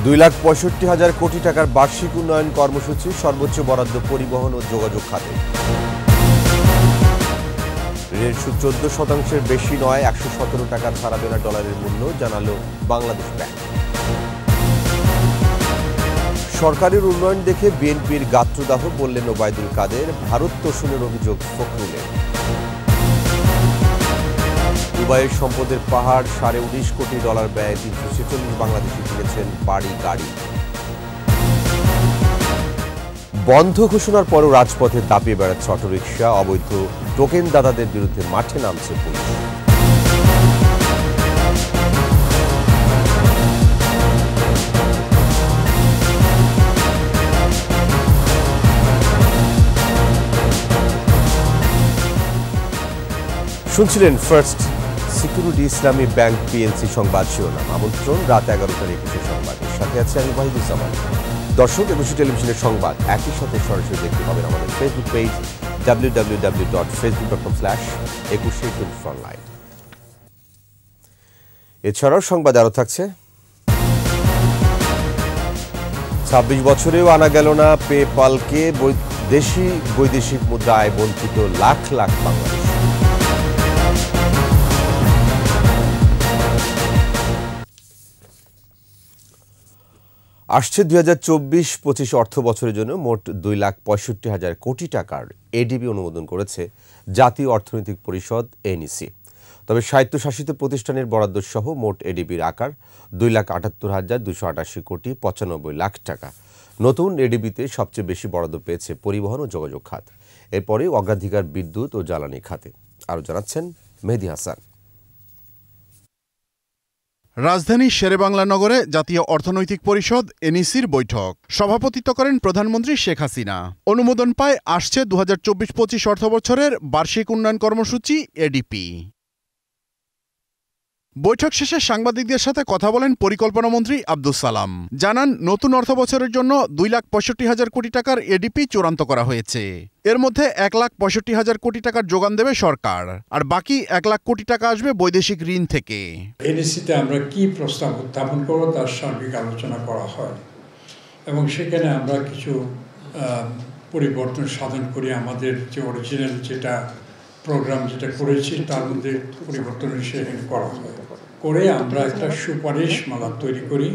2,65,000 কোটি টাকার বার্ষিক উন্নয়ন কর্মসূচি, সর্বোচ্চ বরাদ্দ পরিবহন ও যোগাযোগ খাতে। ঋণের সুদ 14% বেশি নয়, 117 টাকা ছাড়াবে না ডলারের মূল্য, জানালো বাংলাদেশ ব্যাংক। সরকারের উন্নয়ন দেখে বিএনপির গাত্রদাহ, বললেন ওবায়দুল কাদের। ভারত তোষণের অভিযোগ ফখরুলের। দুবাইয়ের সম্পদের পাহাড়, $19.5 কোটি ব্যয়ে 346 বাংলাদেশি কিনেছেন বাড়ি গাড়ি। বন্ধ ঘোষণার পরও রাজপথে দাপিয়ে বেড়াচ্ছে অটোরিকশা, অবৈধ টোকেন দাতাদের বিরুদ্ধে মাঠে নামছে পুলিশ। শুনছিলেন ফার্স্ট সিকিউরিটি ইসলামী ব্যাংক পিএলসি সংবাদ শিরোনাম। আমন্ত্রণ রাত 11টার 21 সংবাদের সাথে আছে আমি ওয়াহিদুজ্জামান। দর্শক, একুশে টেলিভিশনের সংবাদ একই সাথে সরাসরি দেখতে পাবেন আমাদের ফেসবুক পেজ www.facebook.com/21 এছাড়াও সংবাদ আরও থাকছে। 26 বছরেও আনা গেল না পেপালকে, দেশি বৈদেশিক মুদ্রায় বঞ্চিত লাখ লাখ বাংলাদেশি। আসছে 2024-25 অর্থ বছরের জন্য মোট 2,65,000 কোটি টাকার এডিবি অনুমোদন করেছে জাতীয় অর্থনৈতিক পরিষদ এনইসি। তবে স্বায়ত্তশাসিত প্রতিষ্ঠানের বরাদ্দ সহ মোট এডিবির আকার 2,78,288 কোটি 95 লাখ টাকা। নতুন এডিবিতে সবচেয়ে বেশি বরাদ্দ পেয়েছে পরিবহন ও যোগাযোগ খাত, এরপরে অগ্রাধিকার বিদ্যুৎ ও জ্বালানি খাতে। আরও জানাচ্ছেন মেহেদী হাসান। রাজধানীর শেরেবাংলা নগরে জাতীয় অর্থনৈতিক পরিষদ এনইসির বৈঠক সভাপতিত্ব করেন প্রধানমন্ত্রী শেখ হাসিনা। অনুমোদন পায় আসছে 2024-25 অর্থবছরের বার্ষিক উন্নয়ন কর্মসূচি এডিপি। বৈঠক শেষে সাংবাদিকদের সাথে কথা বলেন পরিকল্পনা মন্ত্রী আব্দুস সালাম। জানান, নতুন অর্থবছরের জন্য 2,65,000 কোটি টাকার এডিপি চূড়ান্ত করা হয়েছে। এর মধ্যে 1,65,000 কোটি টাকার যোগান দেবে সরকার, আর বাকি 1 লাখ কোটি টাকা আসবে বৈদেশিক ঋণ থেকে। এনইসিতে আমরা কি প্রস্তাব উত্থাপন করব তার সার্বিক আলোচনা করা হয় এবং সেখানে আমরা কিছু পরিবর্তন সাধন করি। আমাদের যে অরিজিনাল যেটা প্রোগ্রাম যেটা করেছি তার মধ্যে পরিবর্তন সেখানে করা হয়, করে আমরা একটা সুপারিশ মালা তৈরি করি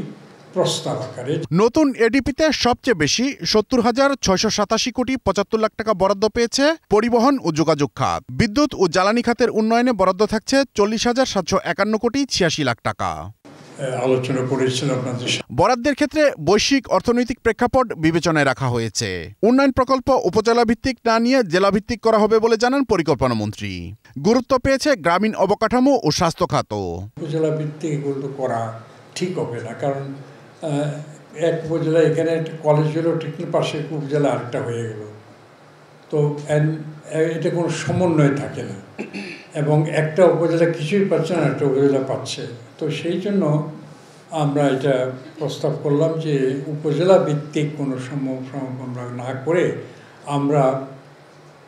প্রস্তাব আকারে। নতুন এডিপিতে সবচেয়ে বেশি 70,687 কোটি 75 লাখ টাকা বরাদ্দ পেয়েছে পরিবহন ও যোগাযোগ খাত। বিদ্যুৎ ও জ্বালানি খাতের উন্নয়নে বরাদ্দ থাকছে 40,751 কোটি 86 লাখ টাকা। আলোচনা করেছিল আপনাদের। বরাদ্দের ক্ষেত্রে বৈশ্বিক অর্থনৈতিক প্রেক্ষাপট বিবেচনায় রাখা হয়েছে। উন্নয়ন প্রকল্প উপজেলা ভিত্তিক না নিয়ে জেলা ভিত্তিক করা হবে বলে জানান পরিকল্পনা মন্ত্রী। গুরুত্ব পেয়েছে গ্রামীণ অবকাঠামো ও স্বাস্থ্য খাত। উপজেলা ভিত্তিক এগুলো করা ঠিক হবে না, কারণ এক উপজেলা এখানে একটা কলেজ হলো, ঠিক পাশে উপজেলা আরেকটা হয়ে গেল, তো এটা কোনো সমন্বয় থাকে না এবং একটা উপজেলা কিছুই পাচ্ছে না, একটা উপজেলা পাচ্ছে। তো সেই জন্য আমরা এটা প্রস্তাব করলাম যে উপজেলা ভিত্তিক কোনো আমরা না করে আমরা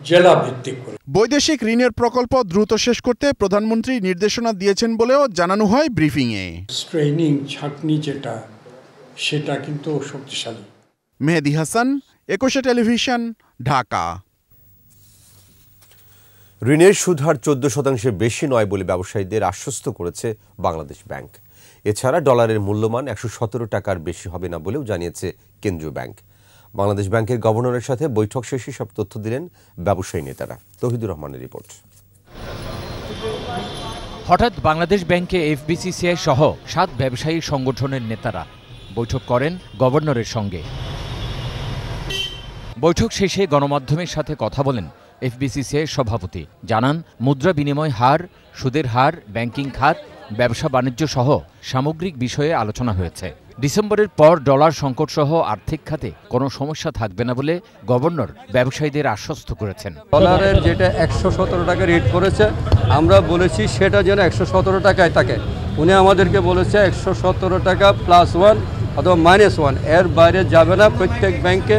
জেলা ভিত্তিক করে। বৈদেশিক ঋণের প্রকল্প দ্রুত শেষ করতে প্রধানমন্ত্রী নির্দেশনা দিয়েছেন বলেও জানানো হয় ব্রিফিংয়ে। স্ট্রেনিং ছাঁকনি যেটা, সেটা কিন্তু শক্তিশালী। মেহেদী হাসান, একুশে টেলিভিশন, ঢাকা। ঋণের সুদ হার 14% বেশি নয় বলে ব্যবসায়ীদের আশ্বস্ত করেছে বাংলাদেশ ব্যাংক। এছাড়া ডলারের মূল্যমান 117 টাকার বেশি হবে না বলেও জানিয়েছে কেন্দ্রীয় ব্যাংক। বাংলাদেশ ব্যাংকের গভর্নরের সাথে বৈঠক শেষে সব তথ্য দিলেন ব্যবসায়ী নেতারা। তৌহিদুর রহমানের রিপোর্ট। হঠাৎ বাংলাদেশ ব্যাংকে এফবিসিসিআই সহ 7 ব্যবসায়ী সংগঠনের নেতারা বৈঠক করেন গভর্নরের সঙ্গে। বৈঠক শেষে গণমাধ্যমের সাথে কথা বলেন এফবিসিসিআই সভাপতি। জানান, মুদ্রা বিনিময় হার, সুদের হার, ব্যাংকিং খাত, ব্যবসা বাণিজ্য সহ সামগ্রিক বিষয়ে আলোচনা হয়েছে। ডিসেম্বরের পর ডলার সংকট সহ আর্থিক খাতে কোনো সমস্যা থাকবে না বলে গভর্নর ব্যবসায়ীদের আশ্বস্ত করেছেন। ডলারের যেটা 117 টাকা রেট করেছে, আমরা বলেছি সেটা যেন 117 টাকায় থাকে। উনি আমাদেরকে বলেছে 117 টাকা +1 অথবা -1, এর বাইরে যাবে না। প্রত্যেক ব্যাংকে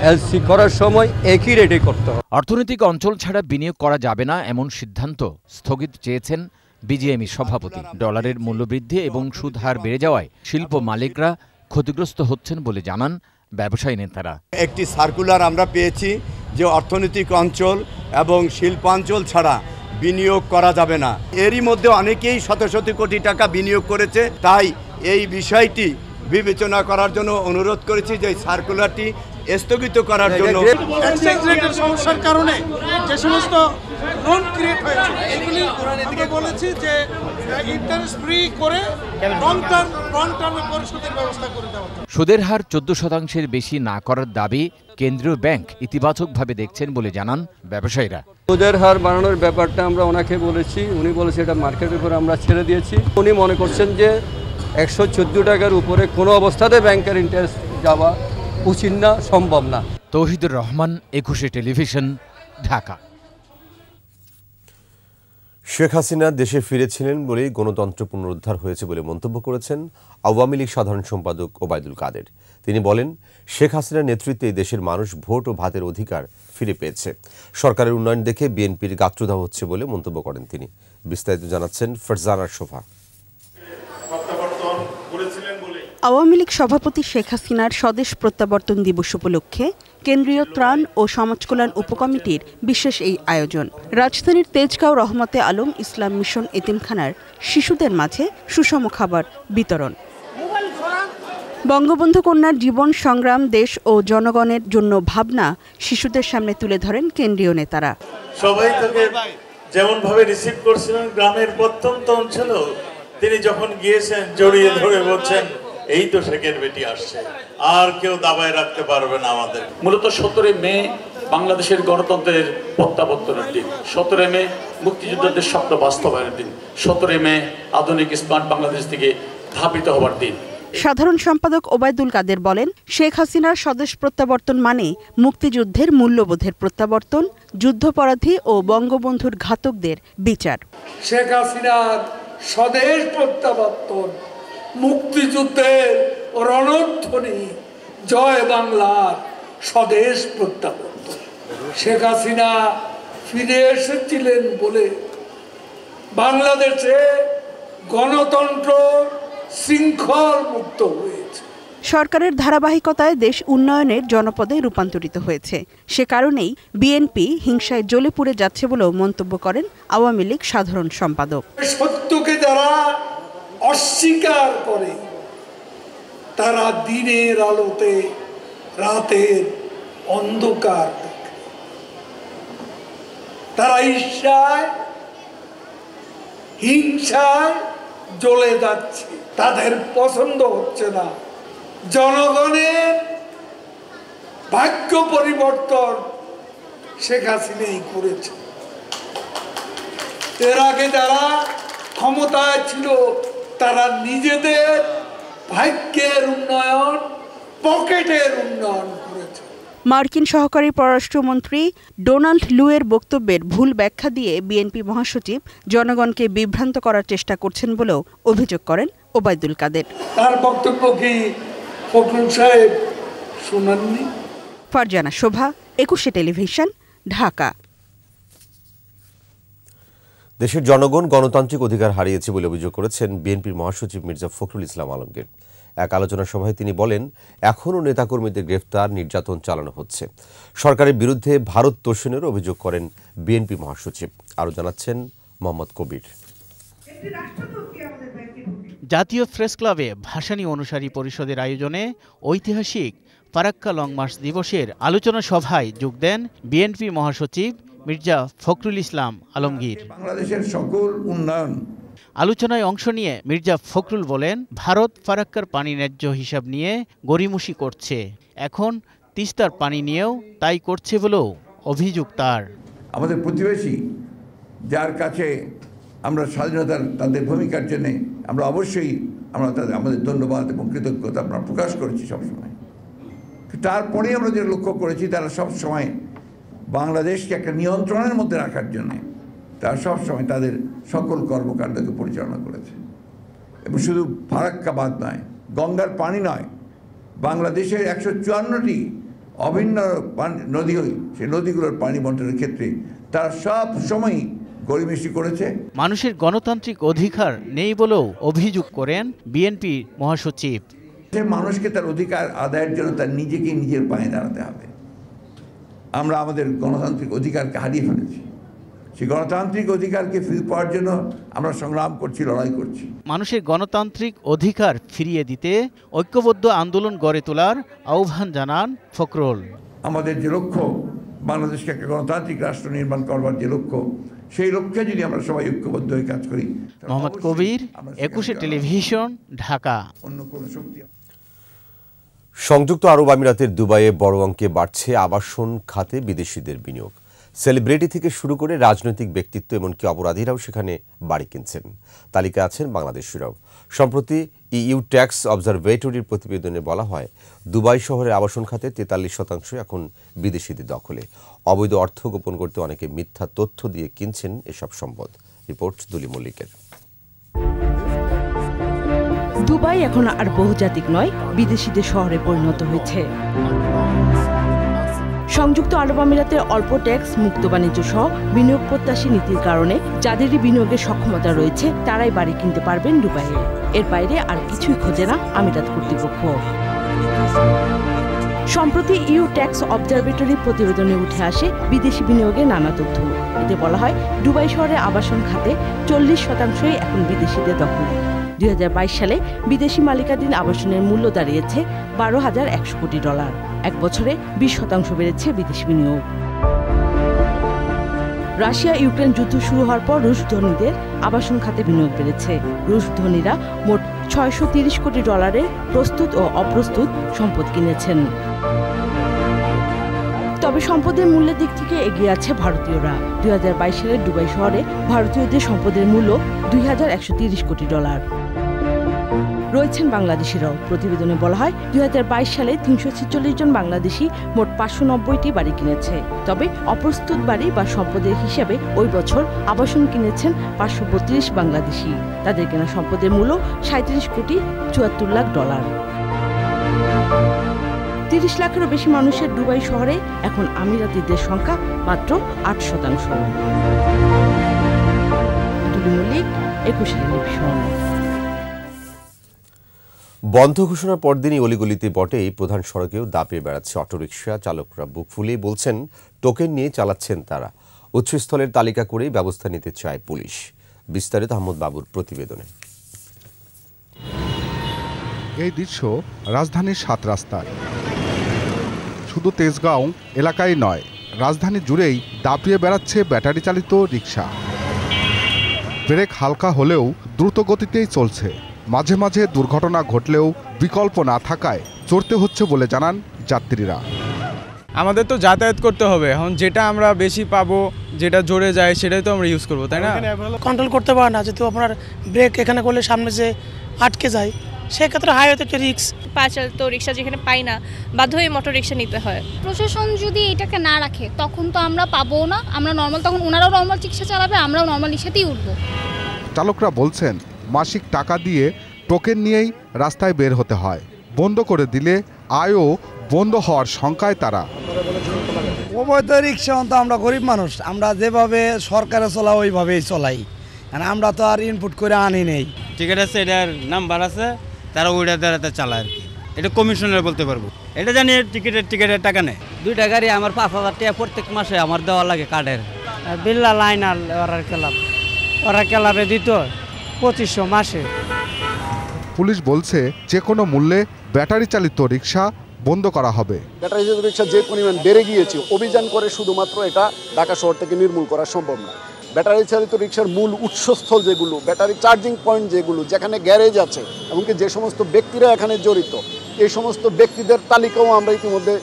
এলসি করার সময় একই রেটে করতে হবে। অর্থনৈতিক অঞ্চল ছাড়া বিনিয়োগ করা যাবে না এমন সিদ্ধান্ত স্থগিত চেয়েছেন বিজিএমই সভাপতি। ডলারের মূল্যবৃদ্ধি এবং সুদ হার বেড়ে যাওয়ায় শিল্প মালিকরা ক্ষতিগ্রস্ত হচ্ছেন বলে জানান ব্যবসায়ী নেতারা। একটি সার্কুলার আমরা পেয়েছি যে অর্থনৈতিক অঞ্চল এবং শিল্পাঞ্চল ছাড়া বিনিয়োগ করা যাবে না। এরই মধ্যে অনেকেই শত শত কোটি টাকা বিনিয়োগ করেছে। তাই এই বিষয়টি বিবেচনা করার জন্য অনুরোধ করেছি যে সার্কুলারটি স্থগিত করার জন্য। এক্সচেঞ্জ রেটের সমস্যার কারণে যে সমস্ত লোন ক্রিয়েট হয়েছে এগুলি আমরা বলেছি যে ইন্টারেস্ট ফ্রি করে লং টার্মে পরিশোধের ব্যবস্থা করে দেওয়া। সুদের হার 14% বেশি না করার দাবি কেন্দ্রীয় ব্যাংক ইতিবাচকভাবে দেখছেন বলে জানান ব্যবসায়ীরা। সুদের হার বাড়ানোর ব্যাপারটা আমরা ওনাকে বলেছি, উনি বলেছে এটা মার্কেটের উপরে আমরা ছেড়ে দিয়েছি। উনি মনে করছেন যে 114 টাকার উপরে কোনো অবস্থাতে ব্যাংকের ইন্টারেস্ট যাওয়া উচিত না, সম্ভব না। তৌহিদুর রহমান, একুশে টেলিভিশন, ঢাকা। শেখ হাসিনা দেশে ফিরেছিলেন বলেই গণতন্ত্র পুনরুদ্ধার হয়েছে বলে মন্তব্য করেছেন আওয়ামী লীগ সাধারণ সম্পাদক ওবায়দুল কাদের। তিনি বলেন, শেখ হাসিনার নেতৃত্বে দেশের মানুষ ভোট ও ভাতের অধিকার ফিরে পেয়েছে। সরকারের উন্নয়ন দেখে বিএনপির গাত্রদাহ হচ্ছে বলে মন্তব্য করেন তিনি। বিস্তারিত জানাচ্ছেন ফারজানা শোভা। আওয়ামী লীগ সভাপতি শেখ হাসিনার স্বদেশ প্রত্যাবর্তন দিবস উপলক্ষে কেন্দ্রীয় ত্রাণ ও সমাজকল্যাণ উপকমিটির বিশেষ এই আয়োজন। রাজধানীর তেজগাঁও রহমতে আলম ইসলাম মিশন এতিমখানার শিশুদের মাঝে সুষম খাবার বিতরণ। বঙ্গবন্ধু কন্যার জীবন সংগ্রাম, দেশ ও জনগণের জন্য ভাবনা শিশুদের সামনে তুলে ধরেন কেন্দ্রীয় নেতারা। সবাই তাকে যেমন ভাবে রিসিভ করছিলেন, গ্রামের প্রত্যন্ত অঞ্চলেও তিনি যখন গিয়েছেন জড়িয়ে ধরে বলছেন, এই তো শেখের বেটি আসছে, আর কেউ দাবায় রাখতে পারবে না আমাদের। মূলত 17 মে বাংলাদেশের গণতন্ত্রের প্রত্যাবর্তনের দিন, 17 মে মুক্তিযোদ্ধাদের স্বপ্ন বাস্তবায়নের দিন, 17 মে আধুনিক স্মার্ট বাংলাদেশ থেকে ধাবিত হবার দিন। সাধারণ সম্পাদক ওবায়দুল কাদের বলেন, শেখ হাসিনার স্বদেশ প্রত্যাবর্তন মানে মুক্তিযুদ্ধের মূল্যবোধের প্রত্যাবর্তন, যুদ্ধাপরাধী ও বঙ্গবন্ধুর ঘাতকদের বিচার। শেখ হাসিনার স্বদেশ প্রত্যাবর্তন মুক্তিযুদ্ধের রণধ্বনি, জয় বাংলার স্বদেশ প্রত্যাবর্তন। শেখ হাসিনা ফিরে এসেছিলেন বলে বাংলাদেশে গণতন্ত্র শৃঙ্খল মুক্ত হয়েছে। সরকারের ধারাবাহিকতায় দেশ উন্নয়নের জনপদে রূপান্তরিত হয়েছে। সে কারণেই বিএনপি হিংসায় জ্বলে পুড়ে যাচ্ছে বলেও মন্তব্য করেন আওয়ামী লীগ সাধারণ সম্পাদক। সত্যকে যারা অস্বীকার করে তারা দিনের আলোতে রাতের অন্ধকার দেখে। তারা ঈর্ষায় হিংসায় জ্বলে যাচ্ছে, তাদের পছন্দ হচ্ছে না। জনগণের ভাগ্য পরিবর্তন শেখ হাসিনাই করেছে। এর আগে যারা ক্ষমতায় ছিল তারা নিজেদের ভাগ্যের উন্নয়ন, পকেটের উন্নয়ন করেছে। মার্কিন সহকারী পররাষ্ট্রমন্ত্রী ডোনাল্ড লুয়ের বক্তব্যের ভুল ব্যাখ্যা দিয়ে বিএনপি মহাসচিব জনগণকে বিভ্রান্ত করার চেষ্টা করছেন বলেও অভিযোগ করেন ওবায়দুল কাদের। তার বক্তব্য কি ফখরুল সাহেব শুনাননি? ফারজানা শোভা, একুশে টেলিভিশন, ঢাকা। দেশের জনগণ গণতান্ত্রিক অধিকার হারিয়েছে বলে অভিযোগ করেছেন বিএনপির মহাসচিব মির্জা ফখরুল ইসলাম আলমগীর। এক আলোচনা সভায় তিনি বলেন, এখনও নেতাকর্মীদের গ্রেফতার, নির্যাতন চালানো হচ্ছে। সরকারের বিরুদ্ধে ভারত তোষণের অভিযোগ করেন বিএনপি মহাসচিব। আরও জানাচ্ছেন মোহাম্মদ কবির। জাতীয় প্রেস ক্লাবে ভাসানী অনুসারী পরিষদের আয়োজনে ঐতিহাসিক ফারাক্কা লং মার্চ দিবসের আলোচনা সভায় যোগ দেন বিএনপি মহাসচিব মির্জা ফখরুল ইসলাম আলমগীর। বাংলাদেশের সকল উন্নয়ন আলোচনায় অংশ নিয়ে মির্জা ফখরুল বলেন, ভারত ফারাক্কার পানি ন্যায্য হিসাব নিয়ে গড়িমসি করছে, এখন তিস্তার পানি নিয়েও তাই করছে বলেও অভিযোগ তার। আমাদের প্রতিবেশী যার কাছে আমরা স্বাধীনতার তাদের ভূমিকার জন্য আমরা অবশ্যই আমাদের ধন্যবাদ এবং কৃতজ্ঞতা আমরা প্রকাশ করেছি সবসময়। তারপরে আমরা যে লক্ষ্য করেছি তারা সবসময় বাংলাদেশকে একটা নিয়ন্ত্রণের মধ্যে রাখার জন্য তারা সবসময় তাদের সকল কর্মকাণ্ডকে পরিচালনা করেছে। এবং শুধু ফারাক্কা বাদ নয়, গঙ্গার পানি নয়, বাংলাদেশের 154টি অভিন্ন নদী, সেই নদীগুলোর পানি বন্টনের ক্ষেত্রে তারা সব সময়ই গড়িমসি করেছে। মানুষের গণতান্ত্রিক অধিকার নেই বলেও অভিযোগ করেন বিএনপি মহাসচিব। মানুষকে তার অধিকার আদায়ের জন্য তার নিজেকে নিজের পায়ে দাঁড়াতে হবে। আমরা আমাদের গণতান্ত্রিক অধিকারকে হারিয়ে ফেলেছি। সেই গণতান্ত্রিক অধিকারকে ফিরে পাওয়ার জন্য আমরা সংগ্রাম করছি, লড়াই করছি। মানুষের গণতান্ত্রিক অধিকার ফিরিয়ে দিতে ঐক্যবদ্ধ আন্দোলন গড়ে তোলার আহ্বান জানান ফখরুল। আমাদের যে লক্ষ্য, বাংলাদেশকে একটা গণতান্ত্রিক রাষ্ট্র নির্মাণ করবার যে লক্ষ্য, সেই লক্ষ্যে যদি আমরা সবাই ঐক্যবদ্ধ হয়ে কাজ করি। মোহাম্মদ কবির, 21 টেলিভিশন, ঢাকা। অন্য কোনো শক্তি। সংযুক্ত আরব আমিরাতের দুবাইয়ে বড় অঙ্কে বাড়ছে আবাসন খাতে বিদেশিদের বিনিয়োগ। সেলিব্রিটি থেকে শুরু করে রাজনৈতিক ব্যক্তিত্ব এমনকি অপরাধীরাও সেখানে বাড়ি কিনছেন। তালিকায় আছেন বাংলাদেশিরাও। সম্প্রতি ইইউ ট্যাক্স অবজারভেটরির প্রতিবেদনে বলা হয়, দুবাই শহরের আবাসন খাতে 43% এখন বিদেশিদের দখলে। অবৈধ অর্থ গোপন করতে অনেকে মিথ্যা তথ্য দিয়ে কিনছেন এসব সম্পদ। রিপোর্ট দুলি মল্লিকের। দুবাই এখন আর বহুজাতিক নয়, বিদেশিদের শহরে পরিণত হয়েছে। সংযুক্ত আরব আমিরাতের অল্প ট্যাক্স, মুক্ত বাণিজ্য সহ বিনিয়োগ প্রত্যাশী নীতির কারণে যাদেরই বিনিয়োগের সক্ষমতা রয়েছে তারাই বাড়ি কিনতে পারবেন দুবাইয়ে। এর বাইরে আর কিছুই খোঁজে না আমিরাত কর্তৃপক্ষ। সম্প্রতি ইউ ট্যাক্স অবজারভেটরি প্রতিবেদনে উঠে আসে বিদেশি বিনিয়োগের নানা তথ্য। এতে বলা হয়, দুবাই শহরে আবাসন খাতে 40% এখন বিদেশিদের দখলে। 2022 সালে বিদেশি মালিকাধীন আবাসনের মূল্য দাঁড়িয়েছে $12,100 কোটি। এক বছরে 20% বেড়েছে বিদেশি বিনিয়োগ। রাশিয়া ইউক্রেন যুদ্ধ শুরু হওয়ার পর রুশ ধনীদের আবাসন খাতে বিনিয়োগ বেড়েছে। রুশ ধনীরা মোট $630 কোটি প্রস্তুত ও অপ্রস্তুত সম্পদ কিনেছেন। তবে সম্পদের মূল্যের দিক থেকে এগিয়ে আছে ভারতীয়রা। 2022 সালে দুবাই শহরে ভারতীয়দের সম্পদের মূল্য $2,130 কোটি। রয়েছেন বাংলাদেশিরাও। প্রতিবেদনে বলা হয়, 2022 সালে 346 জন বাংলাদেশি মোট 590টি বাড়ি কিনেছে। তবে অপ্রস্তুত বাড়ি বা সম্পদের হিসাবে ওই বছর আবাসন কিনেছেন 532 বাংলাদেশি। তাদের কেনা সম্পদের মূল্য $37,74 লাখ। 30 লাখেরও বেশি মানুষের দুবাই শহরে এখন আমিরাতিদের সংখ্যা মাত্র 8%। দুলি মল্লিক, 21 টেলিভিশন। বন্ধ ঘোষণার পরদিনই অলিগলিতে বটেই প্রধান সড়কেও দাপিয়ে বেড়াচ্ছে অটোরিকশা চালকরা। বুক ফুলিয়ে বলছেন, টোকেন নিয়ে চালাচ্ছেন তারা। উৎসস্থলের তালিকা করেই ব্যবস্থা নিতে চায় পুলিশ। বিস্তারিত আহমদ বাবুর প্রতিবেদনে। এই দৃশ্য রাজধানীর 7 রাস্তায়। শুধু তেজগাঁও এলাকায় নয়, রাজধানী জুড়েই দাপিয়ে বেড়াচ্ছে ব্যাটারি চালিত রিকশা। ব্রেক হালকা হলেও দ্রুত গতিতেই চলছে। মাঝে মাঝে দুর্ঘটনা ঘটলেও বিকল্প না থাকায় চড়তে হচ্ছে বলে জানান যাত্রীরা। আমাদের তো যাতায়াত করতে হবে, এখন যেটা আমরা বেশি পাবো, যেটা জোরে যায় সেটাই তো আমরা ইউজ করবো, তাই না? কন্ট্রোল করতে পারে না, যেহেতু আপনার ব্রেক এখানে করলে সামনে যে আটকে যায়, সেক্ষেত্রে হাইওয়েতে একটা রিক্স। পা চালিত রিক্সা যেখানে পাই না, বাধ্য হয়ে মোটর রিক্সা নিতে হয়। প্রশাসন যদি এটাকে না রাখে তখন তো আমরা পাবো না, আমরা নর্মাল, তখন ওনারাও নর্মাল রিক্সা চালাবে, আমরাও নর্মাল রিক্সাতেই উঠবো। চালকরা বলছেন, মাসিক টাকা দিয়ে টোকেন নিয়েই রাস্তায় বের হতে হয়। বন্ধ করে দিলে আয়ও বন্ধ হওয়ার শঙ্কায় তারা। অবৈধ রিক্সা তো আমরা গরিব মানুষ, আমরা যেভাবে সরকারে চলা ওইভাবেই চলাই, আমরা তো আর ইনপুট করে আনি নেই। টিকিট আছে, এটার নাম্বার আছে, তারা ওইটা দ্বারা চালায় আর কি। এটা কমিশনার বলতে পারবো, এটা জানি টিকিটের টাকা নেই। 2টা গাড়ি আমার 5,000 টাকা প্রত্যেক মাসে আমার দেওয়া লাগে কার্ডের। বিল্লা লাইন আর ওরা ক্লাবে দিত 2500 মাসে। পুলিশ বলছে, যে কোনো মূল্যে ব্যাটারি চালিত রিকশা বন্ধ করা হবে। ব্যাটারি চালিত রিকশা যে পরিমাণ বেড়ে গিয়েছে, অভিযান করে শুধুমাত্র এটা ঢাকা শহর থেকে নির্মূল করা সম্ভব না। ব্যাটারি চালিত রিকশার মূল উৎসস্থল যেগুলো, ব্যাটারি চার্জিং পয়েন্ট যেগুলো, যেখানে গ্যারেজ আছে, এমনকি যে সমস্ত ব্যক্তিরা এখানে জড়িত, এই সমস্ত ব্যক্তিদের তালিকাও আমরা ইতিমধ্যে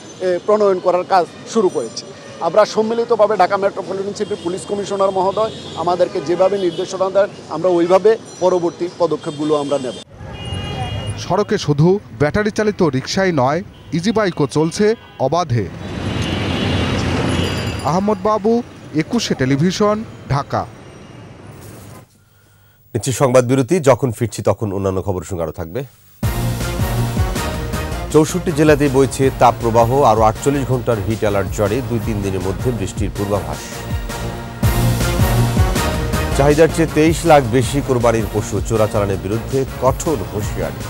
প্রণয়ন করার কাজ শুরু করেছি। আমরা সম্মিলিতভাবে Dhaka metropolitan city police commissioner মহোদয় আমাদেরকে যেভাবে নির্দেশনা দেন, আমরা ওইভাবে পরবর্তী পদক্ষেপগুলো আমরা নেব। সড়কে শুধু ব্যাটারি চালিত রিকশাই নয়, ইজি বাইকও চলছে অবাধে। আহমদ বাবু, 21 টেলিভিশন, ঢাকা। নিচ্ছি সংবাদ বিরতি। যখন ফিরছি তখন অন্যান্য খবরের সঙ্গে আরও থাকবে। 64 জেলাতে বইছে তাপ প্রবাহ, আরও 48 ঘন্টার হিট অ্যালার্ট জারি। 2-3 দিনের মধ্যে বৃষ্টির পূর্বাভাস। চাহিদার চেয়ে 23 লাখ বেশি কোরবানির পশু চোরাচালানের বিরুদ্ধে কঠোর হুঁশিয়ারি।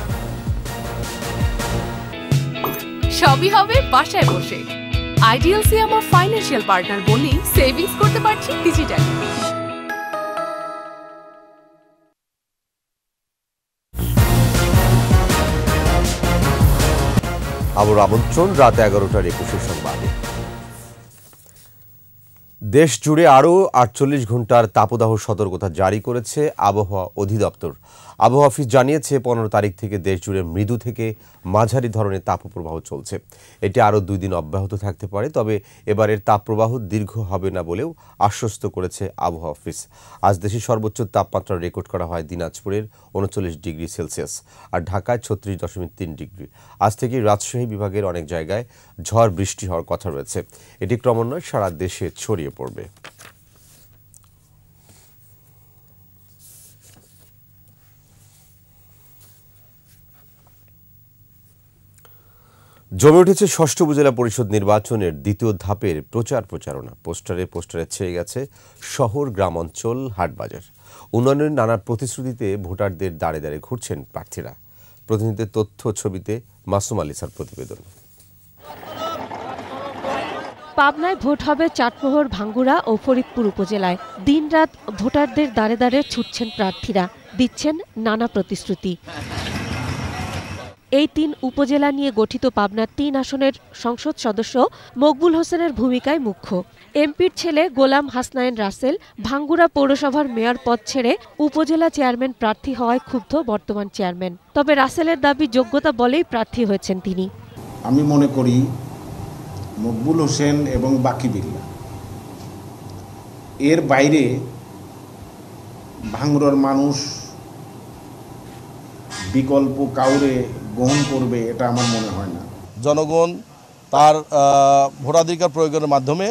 সবই হবে বাসায় বসে। আইডিএলসি আমার ফাইন্যান্সিয়াল পার্টনার বলেই সেভিংস করতে পারছি ডিজিটালি। আবার আমন্ত্রণ রাত 11টার 21 সংবাদে। দেশ জুড়ে আরও 48 ঘন্টার তাপদাহ সতর্কতা জারি করেছে আবহাওয়া অধিদপ্তর। আবহাওয়া অফিস জানিয়েছে 15 তারিখ থেকে দেশ জুড়ে মৃদু থেকে মাঝারি ধরনের তাপপ্রবাহ চলছে। এটি আরও 2 দিন অব্যাহত থাকতে পারে, তবে এবারের তাপপ্রবাহ দীর্ঘ হবে না বলেও আশ্বস্ত করেছে আবহাওয়া অফিস। আজ দেশের সর্বোচ্চ তাপমাত্রা রেকর্ড করা হয় দিনাজপুরের 39 ডিগ্রি সেলসিয়াস আর ঢাকায় 36.3 ডিগ্রি। আজ থেকে রাজশাহী বিভাগের অনেক জায়গায় ঝড় বৃষ্টি হওয়ার কথা রয়েছে। এটি ক্রমান্বয়ে সারা দেশে ছড়িয়ে পড়বে। জমে উঠেছে ষষ্ঠ উপজেলা পরিষদ নির্বাচনের দ্বিতীয় ধাপের প্রচারণা। পোস্টারে ছেয়ে গেছে শহর, গ্রামাঞ্চল, হাটবাজার। উন্নয়নের নানা প্রতিশ্রুতিতে ভোটারদের দাঁড়ে দাঁড়ে ঘুরছেন প্রার্থীরা। প্রতিনিধিদের তথ্য ছবিতে মাসুম আলিসার প্রতিবেদন। পাবনায় ভোট হবে চাটমোহর, ভাঙ্গুড়া ও ফরিদপুর উপজেলায়। দিনরাত ভোটারদের দাঁড়ে দাঁড়ে ছুটছেন প্রার্থীরা, দিচ্ছেন নানা প্রতিশ্রুতি। এই 3 উপজেলা নিয়ে গঠিত পাবনার 3 আসনের সংসদ সদস্য মকবুল হোসেনের ভূমিকায় মুখ্য। এমপির ছেলে গোলাম হাসনাইন রাসেল ভাঙ্গুড়া পৌরসভার মেয়র পদ ছেড়ে উপজেলা চেয়ারম্যান প্রার্থী হওয়ায় ক্ষুব্ধ বর্তমান চেয়ারম্যান। তবে রাসেলের দাবি যোগ্যতা বলেই প্রার্থী হয়েছেন তিনি। আমি মনে করি মকবুল হোসেন এবং বাকি বিল্লা এর বাইরে ভাঙ্গুড়ার মানুষ বিকল্প কাউরে গ্রহণ করবে এটা আমার মনে হয় না। জনগণ তার ভোটাধিকার প্রয়োগের মাধ্যমে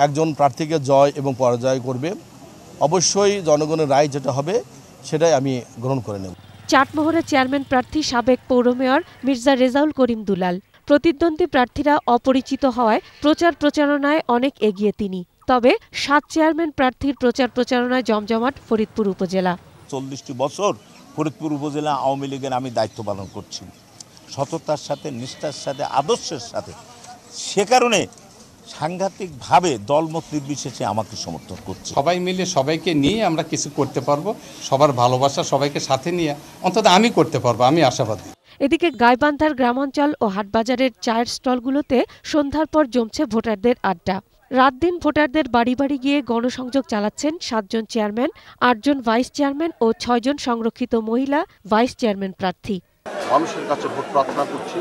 একজন প্রার্থীকে জয় এবং পরাজয় করবে। অবশ্যই জনগণের রায় যেটা হবে সেটাই আমি গ্রহণ করে নেব। চাটমোহরের চেয়ারম্যান প্রার্থী সাবেক পৌর মেয়র মির্জা রেজাউল করিম দুলাল। প্রতিদ্বন্দ্বী প্রার্থীরা অপরিচিত হওয়ায় প্রচারণায় অনেক এগিয়ে তিনি। তবে 7 চেয়ারম্যান প্রার্থীর প্রচারণায় জমজমাট ফরিদপুর উপজেলা। 40টি বছর ফরিদপুর উপজেলা আওয়ামী লীগের আমি দায়িত্ব পালন করছি, সততার সাথে, নিষ্ঠার সাথে, আদর্শের সাথে। সে কারণে সাংঘাতিকভাবে দলমত নির্বিশেষে আমাকে সমর্থন করছে। সবাই মিলে সবাইকে নিয়ে আমরা কিছু করতে পারবো, সবার ভালোবাসা সবাইকে সাথে নিয়ে অন্তত আমি করতে পারবো, আমি আশাবাদী। এদিকে গাইবান্ধার গ্রামাঞ্চল ও হাটবাজারের চায়ের স্টলগুলোতে সন্ধ্যার পর জমছে ভোটারদের আড্ডা। রাত দিন ভোটারদের বাড়ি বাড়ি গিয়ে গণসংযোগ চালাচ্ছেন 7 জন চেয়ারম্যান, 8 জন ভাইস চেয়ারম্যান ও 6 জন সংরক্ষিত মহিলা ভাইস চেয়ারম্যান প্রার্থী। মানুষের কাছে ভোট প্রার্থনা করছি,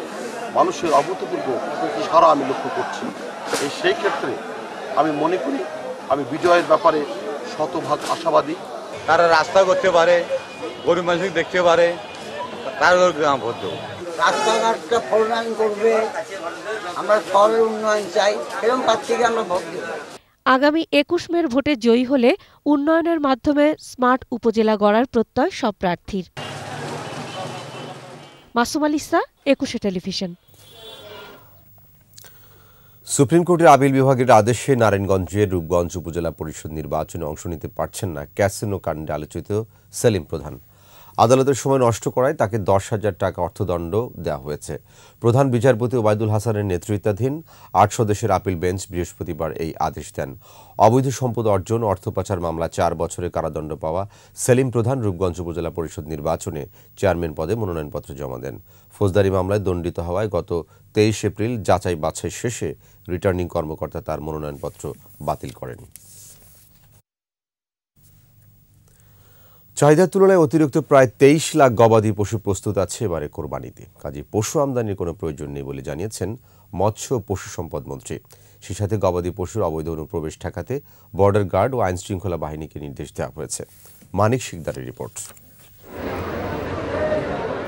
মানুষের অভূতপূর্ব সারা আমি লক্ষ্য করছি। সেই ক্ষেত্রে আমি মনে করি আমি বিজয়ের ব্যাপারে শতভাগ আশাবাদী। তারা রাস্তা করতে পারে, গরিব মানুষ দেখতে পারে, তার গ্রাম ভোট দেবো। রাস্তাঘাটটা ফলনায়ন করবে, আমরা শহরের উন্নয়ন চাই, এরকম প্রার্থীকে আমরা ভোট দেব। আগামী 21 মের ভোটে জয়ী হলে উন্নয়নের মাধ্যমে স্মার্ট উপজেলা গড়ার প্রত্যয় সব প্রার্থীর। মাসুম আলিসা, 21 টেলিভিশন। সুপ্রিম কোর্টের আপিল বিভাগের আদেশে নারায়ণগঞ্জের রূপগঞ্জ উপজেলা পরিষদ নির্বাচনে অংশ নিতে পারছেন না ক্যাসিনো কাণ্ডে আলোচিত সেলিম প্রধান। আদালতের সময় নষ্ট করায় তাকে 10,000 টাকা অর্থদণ্ড দেওয়া হয়েছে। প্রধান বিচারপতি ওবায়দুল হাসানের নেতৃত্বাধীন 8 সদস্যের আপিল বেঞ্চ বৃহস্পতিবার এই আদেশ দেন। অবৈধ সম্পদ অর্জন, অর্থ পাচার মামলা 4 বছরের কারাদণ্ড পাওয়া সেলিম প্রধান রূপগঞ্জ উপজেলা পরিষদ নির্বাচনে চেয়ারম্যান পদে মনোনয়নপত্র জমা দেন। ফৌজদারি মামলায় দণ্ডিত হওয়ায় গত 23 এপ্রিল যাচাই বাছাই শেষে রিটার্নিং কর্মকর্তা তার মনোনয়নপত্র বাতিল করেন। চাহিদার তুলনায় অতিরিক্ত প্রায় 23 লাখ গবাদি পশু প্রস্তুত আছে এবারে কোরবানিতে। কাজে পশু আমদানির কোনো প্রয়োজন নেই বলে জানিয়েছেন মৎস্য পশু সম্পদ মন্ত্রী। সেই সাথে গবাদি পশুর অবৈধ অনুপ্রবেশ ঠেকাতে বর্ডার গার্ড ও আইন শৃঙ্খলা বাহিনীকে নির্দেশ দেওয়া হয়েছে। মানিক শিকদারের রিপোর্ট।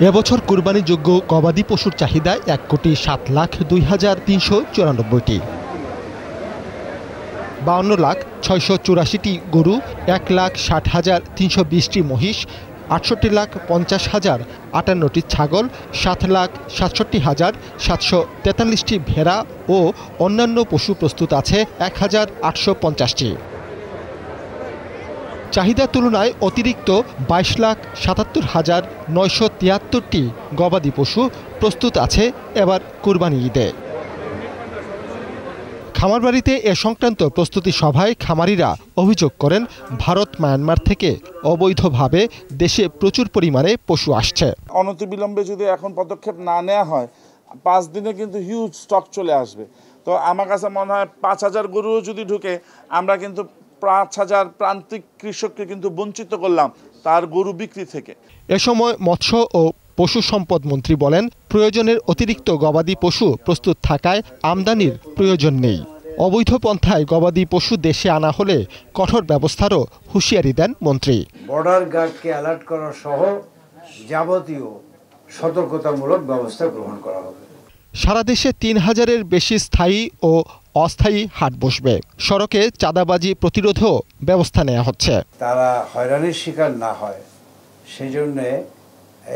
এবছর কুরবানিযোগ্য গবাদি পশুর চাহিদা 1,07,02,394টি। 52,684,000টি গরু, 1,60,320টি মহিষ, 68,50,058টি ছাগল, 7,67,743টি ভেড়া ও অন্যান্য পশু প্রস্তুত আছে 1,850টি। চাহিদার তুলনায় অতিরিক্ত 22,77,973টি গবাদি পশু প্রস্তুত আছে এবার কুরবানি ঈদে। খামারবাড়িতে এ সংক্রান্ত প্রস্তুতি সভায় খামারিরা অভিযোগ করেন ভারত মায়ানমার থেকে অবৈধভাবে দেশে প্রচুর পরিমাণে পশু আসছে। অনতিবিলম্বে যদি এখন পদক্ষেপ না নেওয়া হয় 5 দিনে কিন্তু হিউজ স্টক চলে আসবে। তো আমার কাছে মনে হয় 5,000 গরুও যদি ঢুকে আমরা কিন্তু 5,000 প্রান্তিক কৃষককে কিন্তু বঞ্চিত করলাম তার গরু বিক্রি থেকে। এ সময় মৎস্য ও পশু সম্পদ মন্ত্রী বলেন, প্রয়োজনের অতিরিক্ত গবাদি পশু প্রস্তুত থাকায় আমদানির প্রয়োজন নেই। অবৈধ পন্থায় গবাদি পশু দেশে আনা হলে কঠোর ব্যবস্থারও হুঁশিয়ারি দেন মন্ত্রী। বর্ডার গার্ডকে অ্যালার্ট করা সহ যাবতীয় সতর্কতামূলক ব্যবস্থা গ্রহণ করা হবে। সারা দেশে 3,000-এর বেশি স্থায়ী ও অস্থায়ী হাট বসবে। সড়কে চাঁদাবাজি প্রতিরোধেও ব্যবস্থা নেওয়া হচ্ছে। তারা হয়রানির শিকার না হয় সেজন্য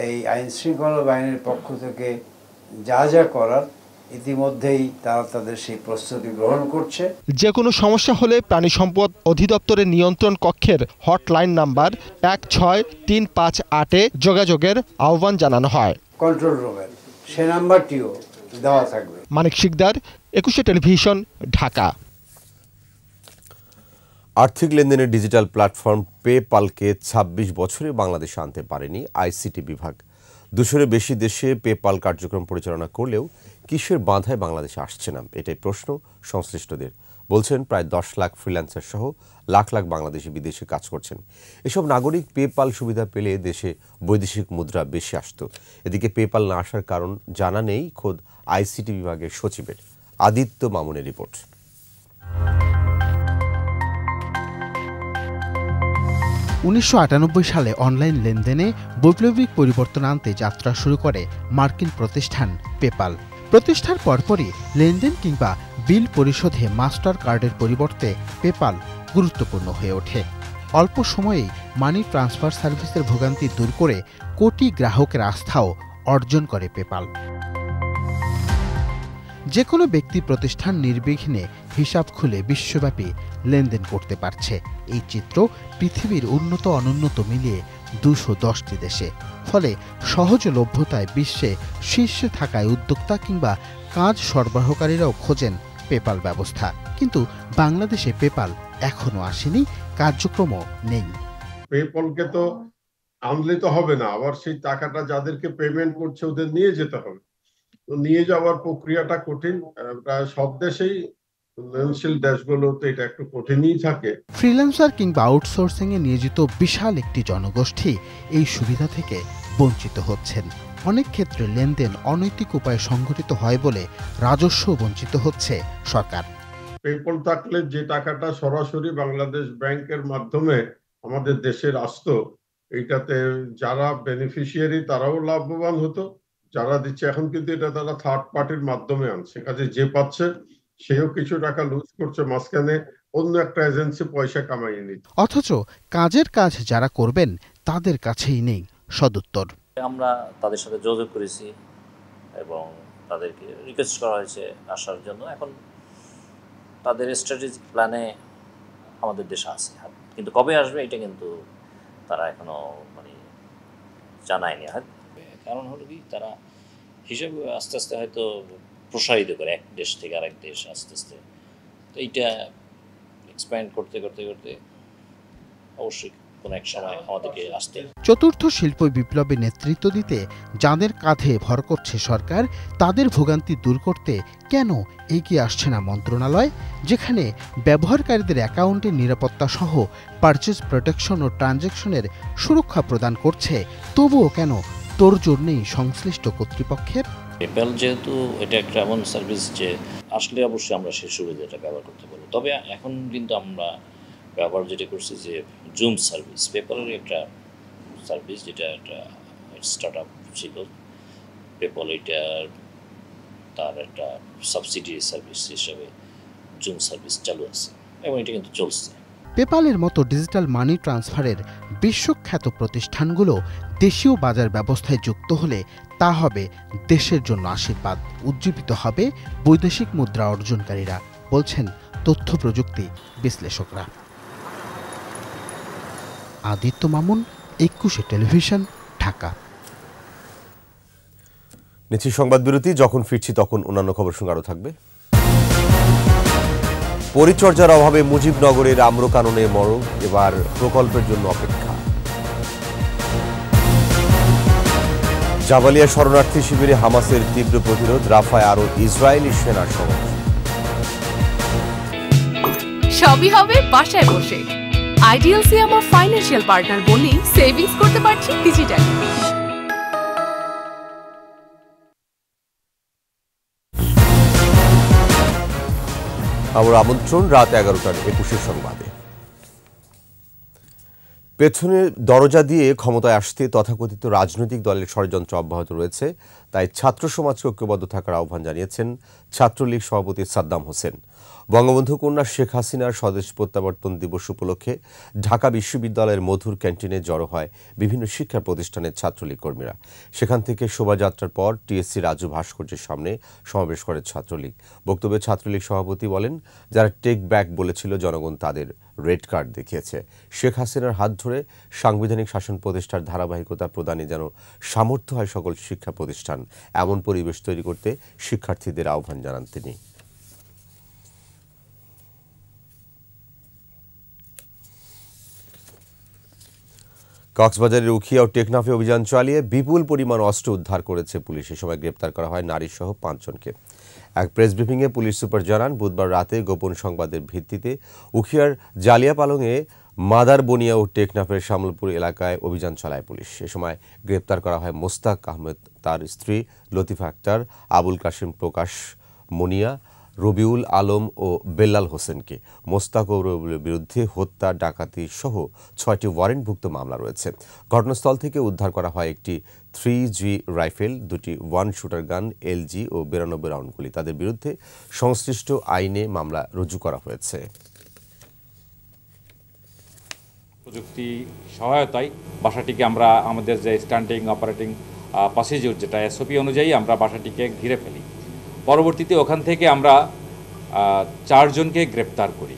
এই আইন শৃঙ্খলা বাহিনীর পক্ষ থেকে যা যা করার ইতিমধ্যেই তারা তাদের সেই প্রস্তুতি গ্রহণ করছে। যে কোনো সমস্যা হলে প্রাণী সম্পদ অধিদপ্তরের নিয়ন্ত্রণ কক্ষের হটলাইন নাম্বার 16358-এ যোগাযোগের আহ্বান জানানো হয়। কন্ট্রোল রুমের সে নাম্বারটিও দেওয়া থাকবে। মানিক শিকদার, 21 টেলিভিশন, ঢাকা। আর্থিক লেনদেনের ডিজিটাল প্ল্যাটফর্ম পেপালকে 26 বছরে বাংলাদেশে আনতে পারেনি আইসিটি বিভাগ। 200-এর বেশি দেশে পেপাল কার্যক্রম পরিচালনা করলেও কিসের বাধায় বাংলাদেশে আসছে না, এটাই প্রশ্ন সংশ্লিষ্টদের। বলছেন প্রায় 10 লাখ ফ্রিল্যান্সার সহ লাখ লাখ বাংলাদেশি বিদেশে কাজ করছেন। এসব নাগরিক পেপাল সুবিধা পেলে দেশে বৈদেশিক মুদ্রা বেশি আসত। এদিকে পেপাল না আসার কারণ জানা নেই খোদ আইসিটি বিভাগের সচিবের। আদিত্য মামুনের রিপোর্ট। সালে অনলাইন লেনদেনে বৈপ্লবিক পরিবর্তন আনতে যাত্রা শুরু করে মার্কিন প্রতিষ্ঠান পেপাল। প্রতিষ্ঠার পরপরই লেনদেন কিংবা বিল পরিশোধে মাস্টার কার্ডের পরিবর্তে পেপাল গুরুত্বপূর্ণ হয়ে ওঠে। অল্প সময়েই মানি ট্রান্সফার সার্ভিসের ভোগান্তি দূর করে কোটি গ্রাহকের আস্থাও অর্জন করে পেপাল। যে কোনো ব্যক্তি প্রতিষ্ঠান নির্বিঘ্নে হিসাব খুলে বিশ্বব্যাপী লেনদেন করতে পারছে। এই চিত্র পৃথিবীর উন্নত অনুন্নত মিলিয়ে 210টি দেশে। ফলে সহজলভ্যতায় বিশ্বে শীর্ষে থাকায় উদ্যোক্তা কিংবা কাজ সরবরাহকারীরাও খোঁজেন পেপাল ব্যবস্থা। কিন্তু বাংলাদেশে পেপাল এখনো আসেনি, কার্যক্রমও নেই। পেপালকে তো আনলে তো হবে না, আবার সেই টাকাটা যাদেরকে পেমেন্ট করছে ওদের নিয়ে যেতে হবে। তো নিয়ে যাওয়ার প্রক্রিয়াটা কঠিন। প্রায় সব দেশেই উন্নয়নশীল দেশগুলোতে এটা একটু কঠিনই থাকে। ফ্রিল্যান্সার কিংবা আউটসোর্সিং এ নিয়োজিত বিশাল একটি জনগোষ্ঠী এই সুবিধা থেকে বঞ্চিত হচ্ছেন। অনেক ক্ষেত্রে লেনদেন অনৈতিক উপায়ে সংঘটিত হয় বলে রাজস্ব বঞ্চিত হচ্ছে সরকার। পেপাল থাকলে যে টাকাটা সরাসরি বাংলাদেশ ব্যাংকের মাধ্যমে আমাদের দেশের আসতো, এইটাতে যারা বেনিফিশিয়ারি তারাও লাভবান হতো, যারা দিচ্ছে এখন কিন্তু এটা তারা থার্ড পার্টির মাধ্যমে আনছে। কাজে যে পাচ্ছে সেও কিছু টাকা লুজ করছে, মাঝখানে অন্য একটা এজেন্সি পয়সা কামাইয়ে নিচ্ছে। অথচ কাজের কাজ যারা করবেন তাদের কাছেই নেই সদুত্তর। আমরা তাদের সাথে যোগাযোগ করেছি এবং তাদেরকে রিকোয়েস্ট করা হয়েছে আসার জন্য। এখন তাদের স্ট্র্যাটেজিক প্ল্যানে আমাদের দেশে আছে, কিন্তু কবে আসবে এটা কিন্তু তারা এখনো জানায়নি। কারণ হলো কি, তারা হিসাবে আস্তে আস্তে হয়তো প্রসারিত করে এক দেশ থেকে আরেক দেশ আস্তে আস্তে। তো এইটা এক্সপ্যান্ড করতে করতে করতে অবশ্যই কোনো এক সময় আমাদেরকে আসতে। চতুর্থ শিল্প বিপ্লবে নেতৃত্ব দিতে যাদের কাঁধে ভর করছে সরকার, তাদের ভোগান্তি দূর করতে কেন এগিয়ে আসছে না মন্ত্রণালয়, যেখানে ব্যবহারকারীদের অ্যাকাউন্টের নিরাপত্তা সহ পারচেজ প্রোটেকশন ও ট্রানজ্যাকশনের সুরক্ষা প্রদান করছে, তবুও কেন তোড়জোড় নেই সংশ্লিষ্ট কর্তৃপক্ষের? পেপ্যাল যেহেতু এটা একটা এমন সার্ভিস যে আসলে অবশ্যই আমরা সেই সুবিধাটা ব্যবহার করতে পারবো। তবে এখন কিন্তু আমরা ব্যবহার যেটা করছি যে জুম সার্ভিস, পেপ্যালের একটা সার্ভিস যেটা একটা স্টার্ট আপ ছিল। পেপ্যাল এটা তার একটা সাবসিডিয়ারি সার্ভিস হিসেবে জুম সার্ভিস চালু আছে এবং এটা কিন্তু চলছে। পেপালের মতো ডিজিটাল মানি ট্রান্সফারের বিশ্বখ্যাত প্রতিষ্ঠানগুলো দেশীয় বাজার ব্যবস্থায় যুক্ত হলে তা হবে দেশের জন্য আশীর্বাদ। উজ্জীবিত হবে বৈদেশিক মুদ্রা অর্জনকারীরা, বলছেন তথ্য প্রযুক্তি বিশ্লেষকরা। আদিত্য মামুন, একুশে টেলিভিশন, ঢাকা। নিচ্ছি সংবাদ বিরতি, যখন ফিরছি তখন অন্যান্য খবর সঙ্গে আরও থাকবে। পরিচর্যার অভাবে মুজিবনগরের আম্রকাননে মরণ, এবার প্রকল্পের জন্য অপেক্ষা। জাবালিয়া শরণার্থী শিবিরে হামাসের তীব্র প্রতিরোধ, রাফায় আরও ইসরায়েলি সেনার সমর্থন। সবই হবে বাসায় বসে। আইডিএলসি আমার ফাইন্যান্সিয়াল পার্টনার বলেই সেভিংস করতে পারছি ডিজিটালি। আমার আমন্ত্রণ রাত 11টার 21 সংবাদে। পেছনে দরজা দিয়ে ক্ষমতায় আসতে তথাকথিত রাজনৈতিক দলের ষড়যন্ত্র অব্যাহত রয়েছে, তাই ছাত্র সমাজকে ঐক্যবদ্ধ থাকার আহ্বান জানিয়েছেন ছাত্রলীগ সভাপতি সাদ্দাম হোসেন। বঙ্গবন্ধু কন্যা শেখ হাসিনার স্বদেশ প্রত্যাবর্তন দিবস উপলক্ষে ঢাকা বিশ্ববিদ্যালয়ের মধুর ক্যান্টিনে জড়ো হয় বিভিন্ন শিক্ষা প্রতিষ্ঠানের ছাত্রলীগ কর্মীরা। সেখান থেকে শোভাযাত্রার পর টিএসসি রাজু ভাস্কর্যের সামনে সমাবেশ করে ছাত্রলীগ। বক্তব্যে ছাত্রলীগ সভাপতি বলেন, যারা টেক ব্যাক বলেছিল জনগণ তাদের রেড কার্ড দেখিয়েছে। শেখ হাসিনার হাত ধরে সাংবিধানিক শাসন প্রতিষ্ঠার ধারাবাহিকতা প্রদানে যেন সামর্থ্য হয় সকল শিক্ষা প্রতিষ্ঠান, এমন পরিবেশ তৈরি করতে শিক্ষার্থীদের আহ্বান জানান তিনি। কক্সবাজারের উখিয়া ও টেকনাফে অভিযান চালিয়ে বিপুল পরিমাণ অস্ত্র উদ্ধার করেছে পুলিশ। এ সময় গ্রেপ্তার করা হয় নারীসহ 5 জনকে। এক প্রেস ব্রিফিংয়ে পুলিশ সুপার জানান, বুধবার রাতে গোপন সংবাদের ভিত্তিতে উখিয়ার জালিয়াপালংয়ে মাদার বনিয়া ও টেকনাফের শামলপুর এলাকায় অভিযান চালায় পুলিশ। এ সময় গ্রেপ্তার করা হয় মোস্তাক আহমেদ, তার স্ত্রী লতিফা আক্তার, আবুল কাশিম প্রকাশ, মনিয়া, রবিউল আলম ও বেল্লাল হোসেনকে। মোস্তাক ও রবিউলের বিরুদ্ধে হত্যা, ডাকাতি সহ 6টি ওয়ারেন্টভুক্ত মামলা রয়েছে। ঘটনাস্থল থেকে উদ্ধার করা হয় একটি 3G রাইফেল, 2টি 1 শুটার গান, LG ও 92 রাউন্ড গুলি। তাদের বিরুদ্ধে সংশ্লিষ্ট আইনে মামলা রুজু করা হয়েছে। প্রযুক্তি সহায়তায় বাসাটিকে আমরা আমাদের যে স্ট্যান্ডিং অপারেটিং প্রসিডিউর, যেটা SOP অনুযায়ী আমরা বাসাটিকে ঘিরে ফেলি। পরবর্তীতে ওখান থেকে আমরা 4 জনকে গ্রেপ্তার করি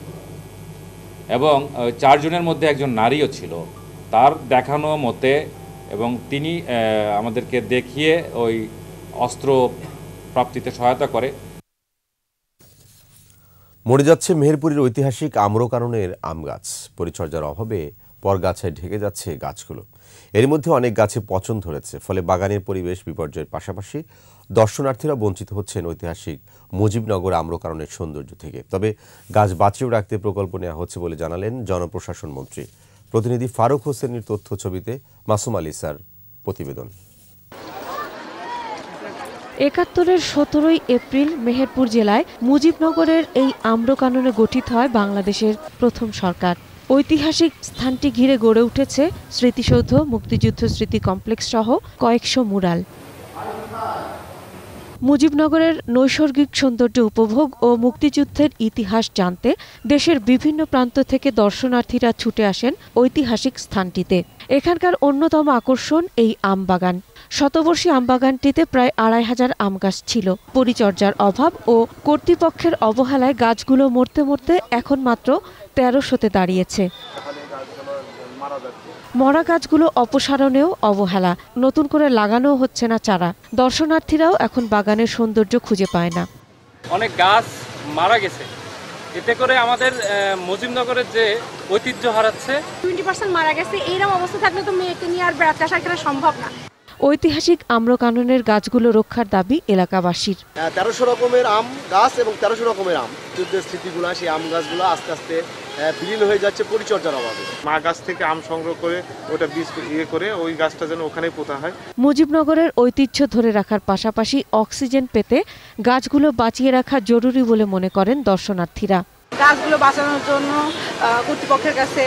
এবং 4 জনের মধ্যে একজন নারীও ছিল। তার দেখানো মতে এবং তিনি আমাদেরকে দেখিয়ে ওই অস্ত্র প্রাপ্তিতে সহায়তা করে। মরে যাচ্ছে মেহেরপুরের ঐতিহাসিক আম্রকাননের আম গাছ। পরিচর্যার অভাবে পরগাছায় ঢেকে যাচ্ছে গাছগুলো। এর মধ্যে অনেক গাছে পচন ধরেছে, ফলে বাগানের পরিবেশ বিপর্যয়ের পাশাপাশি দর্শনার্থীরা বঞ্চিত হচ্ছেন ঐতিহাসিক মুজিবনগর আম্রকাননের সৌন্দর্য থেকে। তবে গাছ বাঁচিয়ে রাখতে প্রকল্প নেওয়া হচ্ছে বলে জানালেন জনপ্রশাসন মন্ত্রী। প্রতিনিধি ফারুক হোসেনের তথ্য ছবিতে মাসুম আলী স্যার প্রতিবেদন। ৭১-এর ১৭ই এপ্রিল মেহেরপুর জেলায় মুজিবনগরের এই আম্রকাননে গঠিত হয় বাংলাদেশের প্রথম সরকার। ঐতিহাসিক স্থানটি ঘিরে গড়ে উঠেছে স্মৃতিসৌধ, মুক্তিযুদ্ধ স্মৃতি কমপ্লেক্স সহ কয়েকশো মুরাল। মুজিবনগরের নৈসর্গিক সৌন্দর্য উপভোগ ও মুক্তিযুদ্ধের ইতিহাস জানতে দেশের বিভিন্ন প্রান্ত থেকে দর্শনার্থীরা ছুটে আসেন ঐতিহাসিক স্থানটিতে। এখানকার অন্যতম আকর্ষণ এই আমবাগান। শতবর্ষী আমবাগানটিতে প্রায় ২৫০০ আম গাছ ছিল। পরিচর্যার অভাব ও কর্তৃপক্ষের অবহেলায় গাছগুলো মরতে মরতে এখন মাত্র ১৩০০তে দাঁড়িয়েছে। মরা গাছগুলো অপসারণেও অবহেলা, নতুন করে লাগানো হচ্ছে না চারা। দর্শনার্থীরাও এখন বাগানের সৌন্দর্য খুঁজে পায় না। অনেক গাছ মারা গেছে, এতে করে আমাদের মুজিবনগরের যে ঐতিহ্য হারাচ্ছে। 20% মারা গেছে। এইরকম অবস্থা থাকলে তো মেয়েকে নিয়ে আর বেড়াতে আসা করা সম্ভব না। ঐতিহাসিক আম্রকাননের গাছগুলো রক্ষার দাবি এলাকাবাসীর। ১৩০০ রকমের আম গাছ এবং ১৩০০ রকমের আম, যুদ্ধের স্মৃতিগুলো, সেই আম গাছগুলো আস্তে আস্তে বিলীন হয়ে যাচ্ছে পরিচর্যার অভাবে। মা গাছ থেকে আম সংগ্রহ করে ওটা বীজ করে ওই গাছটা যেন ওখানেই পোতা হয়। মুজিবনগরের ঐতিহ্য ধরে রাখার পাশাপাশি অক্সিজেন পেতে গাছগুলো বাঁচিয়ে রাখা জরুরি বলে মনে করেন দর্শনার্থীরা। গাছগুলো বাঁচানোর জন্য কর্তৃপক্ষের কাছে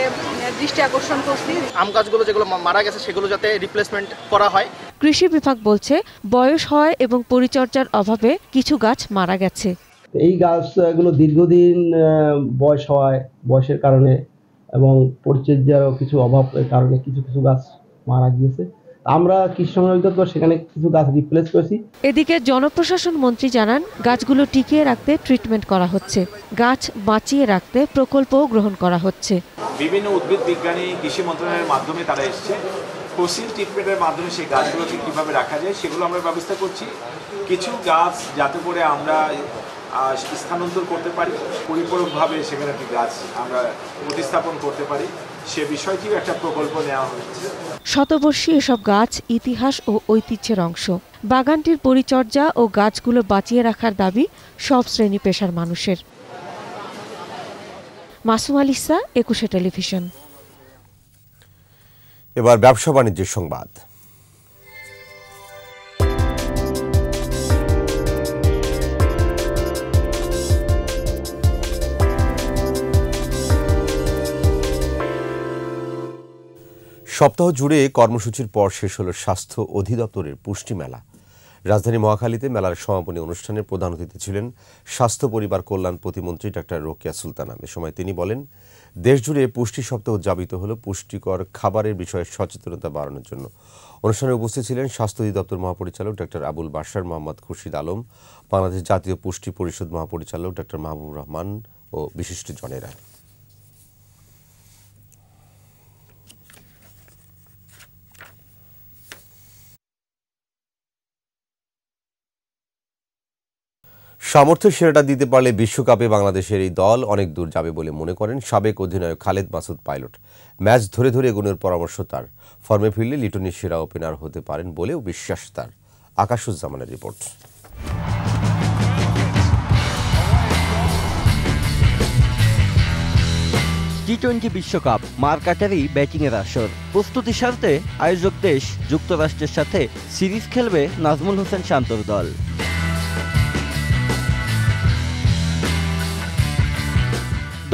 দৃষ্টি আকর্ষণ করছি। আম গাছগুলো যেগুলো মারা গেছে সেগুলো যাতে রিপ্লেসমেন্ট করা হয়। কৃষি বিভাগ বলছে বয়স হয় এবং পরিচর্যার অভাবে কিছু গাছ মারা গেছে। এই গাছগুলো দীর্ঘদিন বয়স হওয়ায়, বয়সের কারণে এবং পরিচর্যারও কিছু অভাবের কারণে কিছু কিছু গাছ মারা গিয়েছে। আমরা কৃষি সমন্বয় অধিদপ্তর সেখানে কিছু গাছ রিপ্লেস করেছি। এদিকে জনপ্রশাসন মন্ত্রী জানান, গাছগুলো টিকিয়ে রাখতে ট্রিটমেন্ট করা হচ্ছে, গাছ বাঁচিয়ে রাখতে প্রকল্পও গ্রহণ করা হচ্ছে। বিভিন্ন উদ্ভিদ বিজ্ঞানী কৃষি মন্ত্রণালয়ের মাধ্যমে তারা এসছে, ফসিল ট্রিটমেন্টের মাধ্যমে সেই গাছগুলোকে কীভাবে রাখা যায় সেগুলো আমরা ব্যবস্থা করছি। কিছু গাছ যাতে করে আমরা স্থানান্তর করতে পারি, পরিপূরকভাবে সেখানে একটি গাছ আমরা প্রতিস্থাপন করতে পারি, সে বিষয়টিও একটা প্রকল্প নেওয়া হয়েছে। শতবর্ষী এসব গাছ ইতিহাস ও ঐতিহ্যের অংশ। বাগানটির পরিচর্যা ও গাছগুলো বাঁচিয়ে রাখার দাবি সব শ্রেণী পেশার মানুষের। মাসুম আলিসা, একুশে টেলিভিশন। এবার ব্যবসা বাণিজ্যের সংবাদ। সপ্তাহ জুড়ে কর্মসূচির পর শেষ হল স্বাস্থ্য অধিদপ্তরের পুষ্টি মেলা। রাজধানী মহাখালীতে মেলার সমাপনী অনুষ্ঠানে প্রধান অতিথি ছিলেন স্বাস্থ্য পরিবার কল্যাণ প্রতিমন্ত্রী ডাক্তার রোকেয়া সুলতানা। এ সময় তিনি বলেন, দেশজুড়ে পুষ্টি সপ্তাহ উদযাপিত হল পুষ্টিকর খাবারের বিষয়ে সচেতনতা বাড়ানোর জন্য। অনুষ্ঠানে উপস্থিত ছিলেন স্বাস্থ্য অধিদপ্তর মহাপরিচালক ডাক্তার আবুল বাশার মোহাম্মদ খুরশিদ আলম, বাংলাদেশ জাতীয় পুষ্টি পরিষদ মহাপরিচালক ডাক্তার মাহবুবুর রহমান ও বিশিষ্টজনেরা। সামর্থ্য সেরাটা দিতে পারলে বিশ্বকাপে বাংলাদেশের এই দল অনেক দূর যাবে বলে মনে করেন সাবেক অধিনায়ক খালেদ মাসুদ পাইলট। ম্যাচ ধরে ধরে এগোনোর পরামর্শ তার। ফর্মে ফিরলে লিটনের সেরা ওপেনার হতে পারেন বলেও বিশ্বাস তার। আকাশুজ্জামানের রিপোর্ট। টি-20 বিশ্বকাপ মারকাটারি ব্যাটিংয়ের আসর। প্রস্তুতি স্বার্থে আয়োজক দেশ যুক্তরাষ্ট্রের সাথে সিরিজ খেলবে নাজমুল হোসেন শান্তর দল।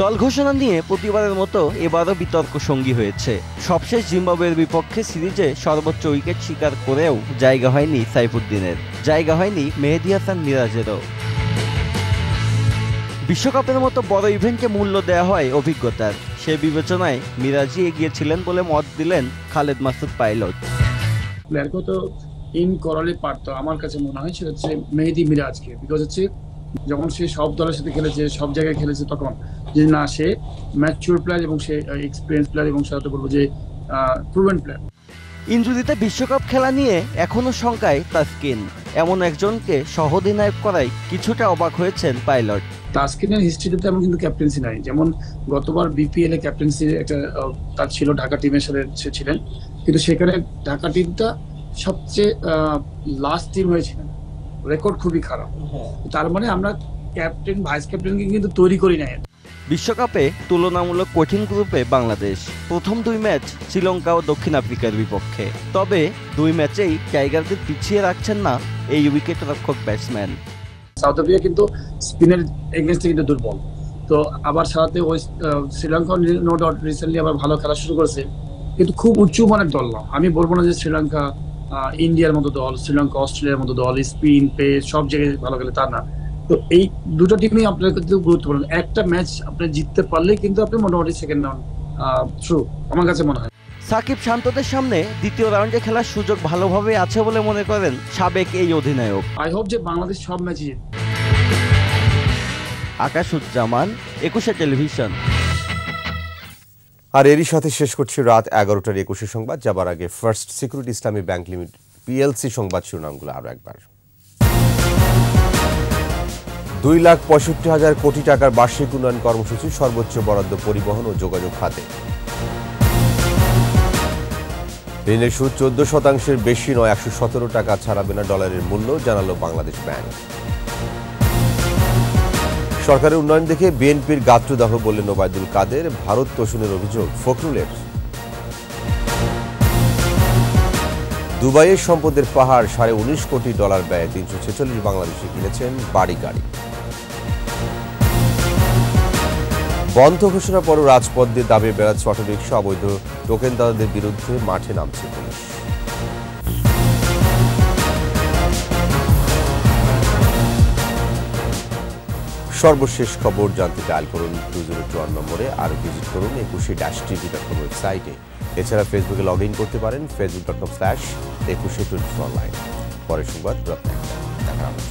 দল ঘোষণা নিয়ে প্রতিবারের মতো এবারও বিতর্ক সঙ্গী হয়েছে। সবশেষ জিম্বাবুয়ের বিপক্ষে সিরিজে সর্বোচ্চ উইকেট শিকার করেও জায়গা হয়নি সাইফুদ্দিনের, জায়গা হয়নি মেহেদী হাসান মিরাজেরও। বিশ্বকাপের মতো বড় ইভেন্টে মূল্য দেওয়া হয় অভিজ্ঞতার। সে বিবেচনায় মিরাজই এগিয়েছিলেন বলে মত দিলেন খালেদ মাসুদ পাইলট। প্লেয়ারকে তো ইন করালে পারতো, আমার কাছে মনে হয় সেটা হচ্ছে মেহেদী মিরাজকে। বিকজ হচ্ছে যখন সে সব দলের সাথে খেলেছে, সব জায়গায় খেলেছে, তখন যে না সে ম্যাচিউর প্লেয়ার এবং সে এক্সপিরিয়েন্স প্লেয়ার এবং সাথে বলবো যে প্রুভেন প্লেয়ার। ইনজুরিতে বিশ্বকাপ খেলা নিয়ে এখনো শঙ্কায় তাসকিন। এমন একজনকে সহ-অধিনায়ক করায় কিছুটা অবাক হয়েছেন পাইলট। তাসকিনের হিস্ট্রিতে তেমন কিন্তু ক্যাপ্টেন্সি নাই। যেমন গতবার বিপিএল এ ক্যাপ্টেন্সি একটা তার ছিল, ঢাকা টিমের সাথে সে ছিলেন, কিন্তু সেখানে ঢাকা টিমটা সবচেয়ে লাস্ট টিম হয়েছিলেন, রেকর্ড খুবই খারাপ। তার মানে আমরা ক্যাপ্টেন ভাইস ক্যাপ্টেনকে কিন্তু তৈরি করি নাই। বিশ্বকাপে তুলনামূলক কঠিন গ্রুপে বাংলাদেশ। প্রথম 2 ম্যাচ শ্রীলঙ্কা ও দক্ষিণ আফ্রিকার বিপক্ষে। তবে 2 ম্যাচেই টাইগারদের পিছিয়ে রাখছেন না এই উইকেট রক্ষক ব্যাটসম্যান। সাউথ আফ্রিকা কিন্তু স্পিনের এগেইনস্টে কিন্তু দুর্বল। তো আবার সাথে ওই শ্রীলঙ্কা নো ডাউট রিসেন্টলি আবার ভালো খেলা শুরু করেছে, কিন্তু খুব উঁচু মানের দল না। আমি বলবো না যে শ্রীলঙ্কা ইন্ডিয়ার মতো দল, শ্রীলঙ্কা অস্ট্রেলিয়ার মতো দল স্পিন পেস সব জায়গায় ভালো খেলে, তা না। তো এই দুটো টিমই আপনার কিন্তু গুরুত্বপূর্ণ। একটা ম্যাচ আপনি জিততে পারলে কিন্তু আপনি মোটামুটি সেকেন্ড রাউন্ড থ্রু, আমার কাছে মনে হয়। সাকিব শান্তদের সামনে দ্বিতীয় রাউন্ডে খেলার সুযোগ ভালোভাবে আছে বলে মনে করেন সাবেক এই অধিনায়ক। আই হোপ যে বাংলাদেশ সব ম্যাচই জিতবে। আকাশুজ্জামান, একুশে টেলিভিশন। আর এরই সাথে শেষ করছি রাত 11টার 21 সংবাদ। যাবার আগে ফার্স্ট সিকিউরিটি ইসলামী ব্যাংক লিমিটেড পিএলসি সংবাদ শিরোনামগুলো আরও একবার। 2,65,000 কোটি টাকার বার্ষিক উন্নয়ন কর্মসূচি, সর্বোচ্চ বরাদ্দ পরিবহন ও যোগাযোগ খাতে। ঋণের সুদ 14% বেশি নয়, 117 টাকা ছাড়াবে না ডলারের মূল্য, জানালো বাংলাদেশ ব্যাংক। সরকারের উন্নয়ন দেখে বিএনপির গাত্রদাহ বললেন ওবায়দুল কাদের। ভারত তোষণের অভিযোগ ফখরুলের। দুবাইয়ের সম্পদের পাহাড়, $19.5 কোটি ব্যয়ে 346 বাংলাদেশি কিনেছেন বাড়ি গাড়ি। বন্ধ ঘোষণা পরও রাজপথ দিয়ে দাবিয়ে বেড়াচ্ছে অটোরিকশা, অবৈধ টোকেনদারদের বিরুদ্ধে মাঠে নামছে পুলিশ। সর্বশেষ খবর জানতে ডায়াল করুন 202 নম্বরে, আর ভিজিট করুন 21-tv.com ওয়েবসাইটে। এছাড়া ফেসবুকে লগ ইন করতে পারেন facebook.com/2124online। পরের সংবাদ রাত 1টায়। দেখা হবে।